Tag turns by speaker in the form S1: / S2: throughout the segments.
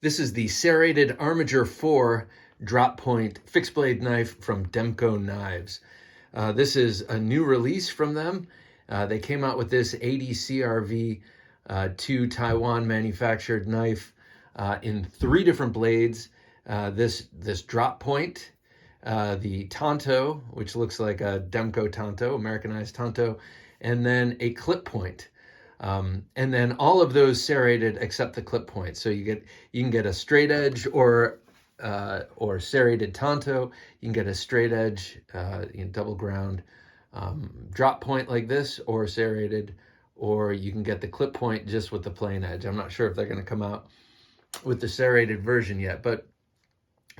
S1: This is the Serrated Armiger 4 drop point fixed blade knife from Demko Knives. This is a new release from them. They came out with this 80 CRV 2 Taiwan manufactured knife in 3 different blades. This drop point, the tanto, which looks like a Demko tanto, Americanized tanto, and then a clip point. And then all of those serrated except the clip point. So you can get a straight edge or serrated tanto. You can get a straight edge double ground drop point like this, or serrated, or you can get the clip point just with the plain edge. I'm not sure if they're going to come out with the serrated version yet, but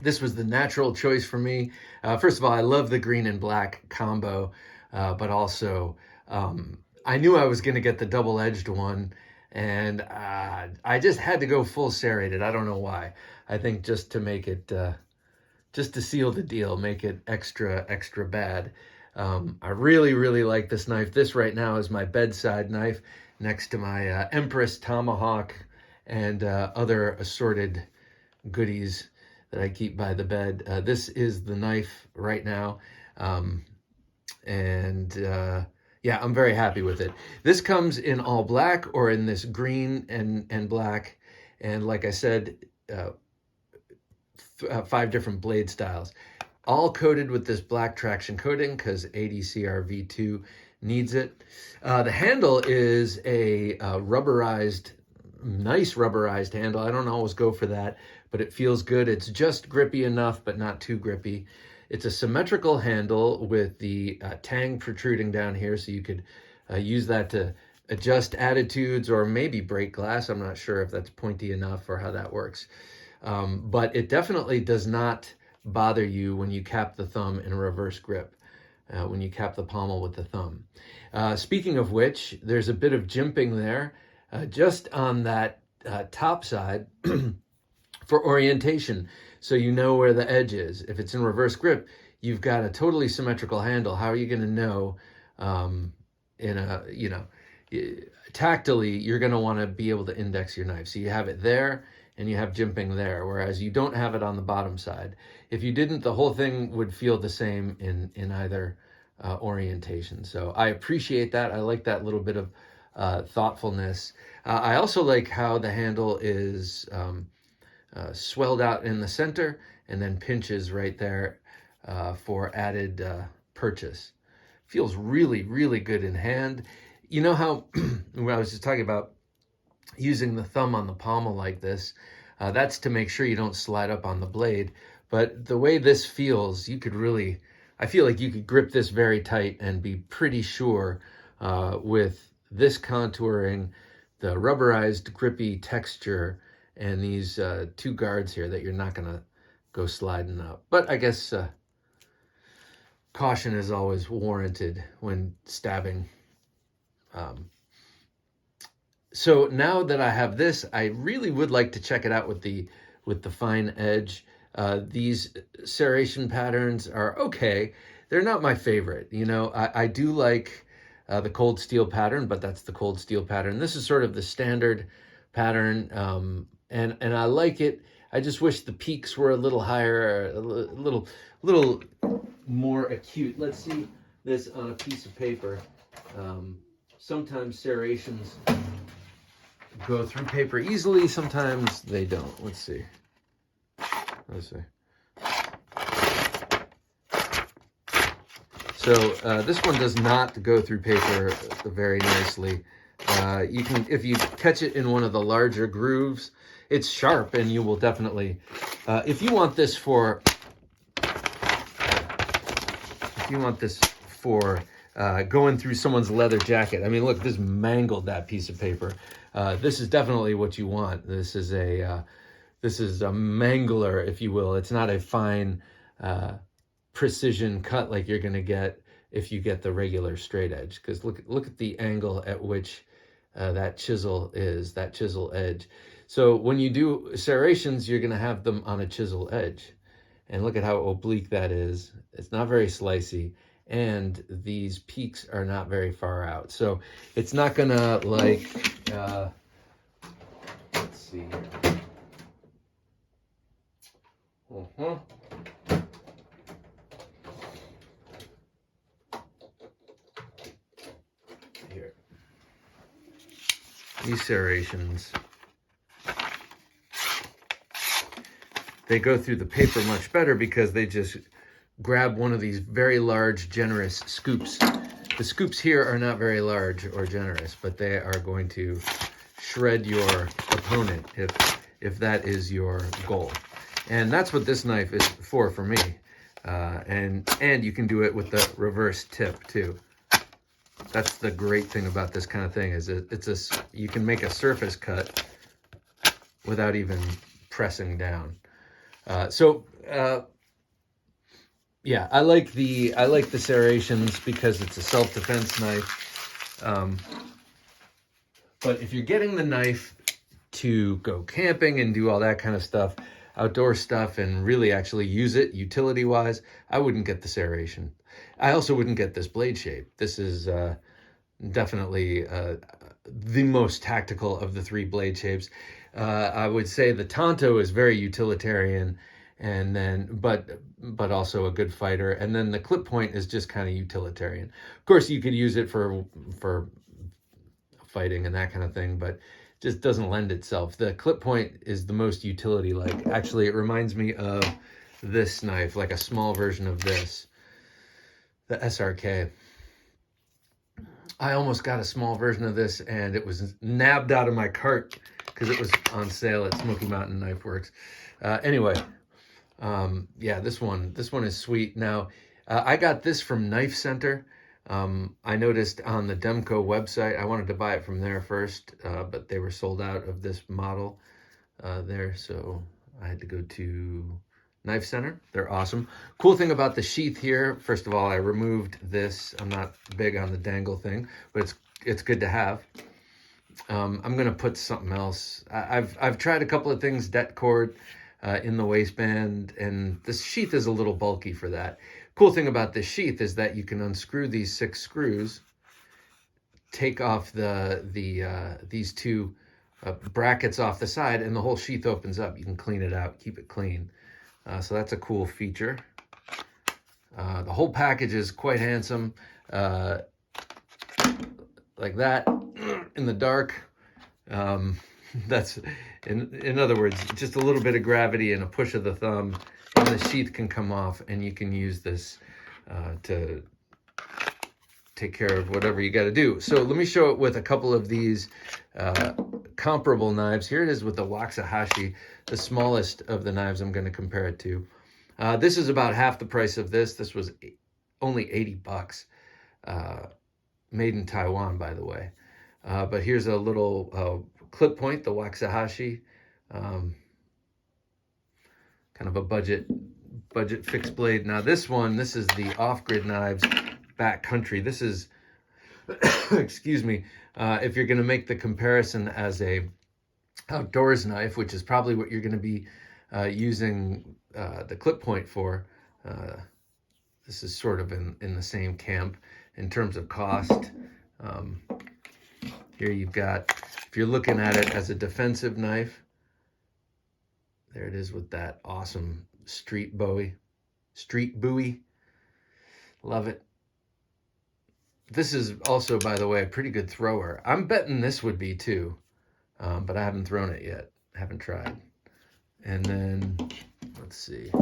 S1: this was the natural choice for me. First of all, I love the green and black combo, but also I knew I was going to get the double-edged one, and I just had to go full serrated. I don't know why. I think just to make it, just to seal the deal, make it extra bad. I really like this knife. This right now is my bedside knife next to my Empress Tomahawk and other assorted goodies that I keep by the bed. This is the knife right now, yeah, I'm very happy with it. This comes in all black or in this green and black. And like I said, 5 different blade styles, all coated with this black traction coating because 80 CRV2 needs it. The handle is a rubberized, nice rubberized handle. I don't always go for that, but it feels good. It's just grippy enough, but not too grippy. It's a symmetrical handle with the tang protruding down here, so you could use that to adjust attitudes or maybe break glass. I'm not sure if that's pointy enough or how that works. But it definitely does not bother you when you cap the thumb in a reverse grip, when you cap the pommel with the thumb. Speaking of which, there's a bit of jimping there just on that top side for orientation, so you know where the edge is. If it's in reverse grip, you've got a totally symmetrical handle. How are you going to know? Tactily, you're going to want to be able to index your knife. So you have it there and you have jimping there, whereas you don't have it on the bottom side. If you didn't, the whole thing would feel the same in either orientation. So I appreciate that. I like that little bit of thoughtfulness. I also like how the handle is swelled out in the center and then pinches right there for added purchase. Feels really good in hand. You know how when I was just talking about using the thumb on the pommel like this, that's to make sure you don't slide up on the blade. But the way this feels, you could really, I feel like you could grip this very tight and be pretty sure with this contouring, the rubberized grippy texture, and these 2 guards here, that you're not gonna go sliding up. But I guess caution is always warranted when stabbing. So now that I have this, I really would like to check it out with the fine edge. These serration patterns are okay. They're not my favorite. You know, I do like the cold steel pattern, but that's the cold steel pattern. This is sort of the standard pattern, and I like it. I just wish the peaks were a little higher, a little more acute. Let's see this on a piece of paper. Sometimes serrations go through paper easily, sometimes they don't. Let's see. So this one does not go through paper very nicely. You can, if you catch it in one of the larger grooves, it's sharp, and you will definitely, if you want this for going through someone's leather jacket. I mean, look, this mangled that piece of paper. This is definitely what you want. This is a mangler, if you will. It's not a fine precision cut like you're going to get if you get the regular straight edge. Because look at the angle at which that chisel edge. So when you do serrations, you're going to have them on a chisel edge. And look at how oblique that is. It's not very slicey. And these peaks are not very far out. So it's not gonna like, let's see here. Uh-huh. Here. These serrations, they go through the paper much better because they just grab one of these very large, generous scoops. The scoops here are not very large or generous, but they are going to shred your opponent if that is your goal. And that's what this knife is for me. And you can do it with the reverse tip too. That's the great thing about this kind of thing, is you can make a surface cut without even pressing down. Yeah, I like the serrations because it's a self-defense knife. But if you're getting the knife to go camping and do all that kind of stuff, outdoor stuff, and really actually use it utility-wise, I wouldn't get the serration. I also wouldn't get this blade shape. This is definitely the most tactical of the three blade shapes. I would say the Tanto is very utilitarian, and then but also a good fighter. And then the clip point is just kind of utilitarian. Of course, you could use it for fighting and that kind of thing, but just doesn't lend itself. The clip point is the most utility-like. Actually, it reminds me of this knife, like a small version of this, the SRK. I almost got a small version of this, and it was nabbed out of my cart because it was on sale at Smoky Mountain Knife Works. Anyway, yeah, this one is sweet. Now, I got this from Knife Center. I noticed on the Demko website, I wanted to buy it from there first, but they were sold out of this model there, so I had to go to Knife Center. They're awesome. Cool thing about the sheath here, first of all, I removed this. I'm not big on the dangle thing, but it's good to have. I'm gonna put something else. I've tried a couple of things, det cord in the waistband, and this sheath is a little bulky for that. Cool thing about this sheath is that you can unscrew these 6 screws, take off these 2 brackets off the side, and the whole sheath opens up. You can clean it out, keep it clean. So that's a cool feature. The whole package is quite handsome, like that, in the dark. That's, in other words, just a little bit of gravity and a push of the thumb, and the sheath can come off, and you can use this to take care of whatever you got to do. So let me show it with a couple of these comparable knives. Here it is with the Waxahachie, the smallest of the knives I'm going to compare it to. This is about half the price of this. This was only 80 bucks. Made in Taiwan, by the way. But here's a little clip point, the Waxahachie. Kind of a budget fixed blade. Now this is the off-grid knives backcountry. This is, excuse me, if you're going to make the comparison as a outdoors knife, which is probably what you're going to be using the clip point for, this is sort of in the same camp in terms of cost. Here you've got, if you're looking at it as a defensive knife, there it is with that awesome street buoy. Love it. This is also, by the way, a pretty good thrower. I'm betting this would be too, but I haven't thrown it yet. Haven't tried. And then, let's see.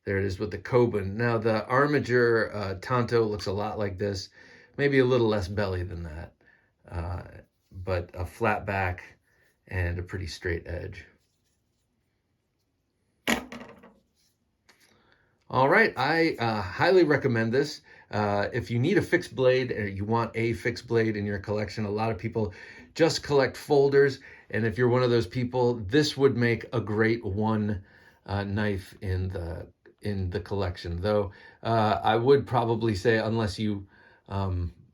S1: There it is with the Coben. Now the Armiger Tanto looks a lot like this. Maybe a little less belly than that. But a flat back and a pretty straight edge. All right, I highly recommend this. If you need a fixed blade or you want a fixed blade in your collection, a lot of people just collect folders. And if you're one of those people, this would make a great one knife in the collection. Though I would probably say, unless you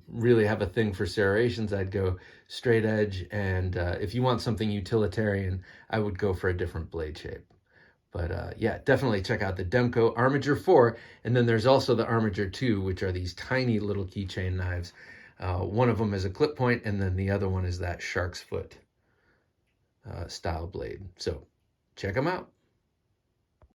S1: really have a thing for serrations, I'd go straight edge. And if you want something utilitarian, I would go for a different blade shape. But yeah, definitely check out the Demko Armiger 4. And then there's also the Armiger 2, which are these tiny little keychain knives. One of them is a clip point, and then the other one is that shark's foot. style blade. So check them out.